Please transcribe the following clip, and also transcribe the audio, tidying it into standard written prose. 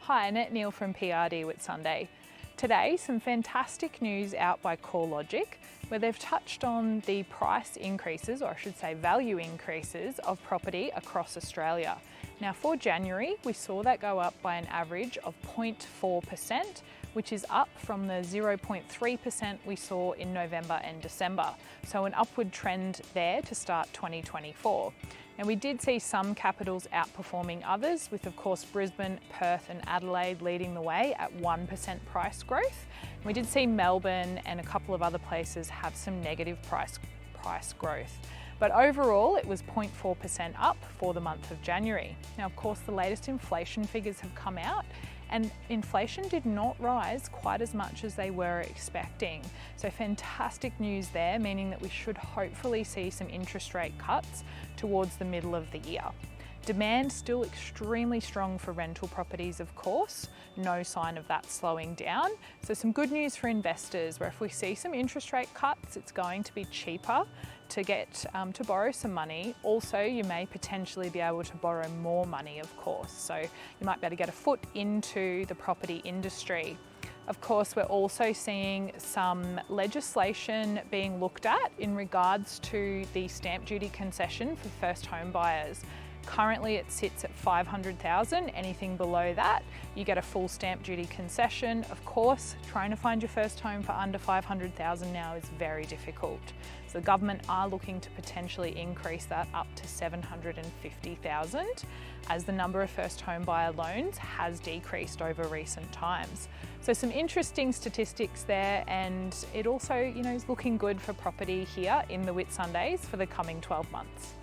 Hi, Annette Neal from PRD Whitsunday. Today, some fantastic news out by CoreLogic, where they've touched on the price increases, or I should say value increases, of property across Australia. Now for January, we saw that go up by an average of 0.4%, which is up from the 0.3% we saw in November and December. So an upward trend there to start 2024. And we did see some capitals outperforming others, with of course Brisbane, Perth and Adelaide leading the way at 1% price growth. We did see Melbourne and a couple of other places have some negative price growth. But overall, it was 0.4% up for the month of January. Now, of course, the latest inflation figures have come out, and inflation did not rise quite as much as they were expecting. So fantastic news there, meaning that we should hopefully see some interest rate cuts towards the middle of the year. Demand still extremely strong for rental properties, of course, no sign of that slowing down. So some good news for investors, where if we see some interest rate cuts, it's going to be cheaper to get to borrow some money. Also, you may potentially be able to borrow more money, of course. So you might be able to get a foot into the property industry. Of course, we're also seeing some legislation being looked at in regards to the stamp duty concession for first home buyers. Currently it sits at $500,000, anything below that, you get a full stamp duty concession. Of course, trying to find your first home for under $500,000 now is very difficult. So the government are looking to potentially increase that up to $750,000, as the number of first home buyer loans has decreased over recent times. So some interesting statistics there, and it also, is looking good for property here in the Whitsundays for the coming 12 months.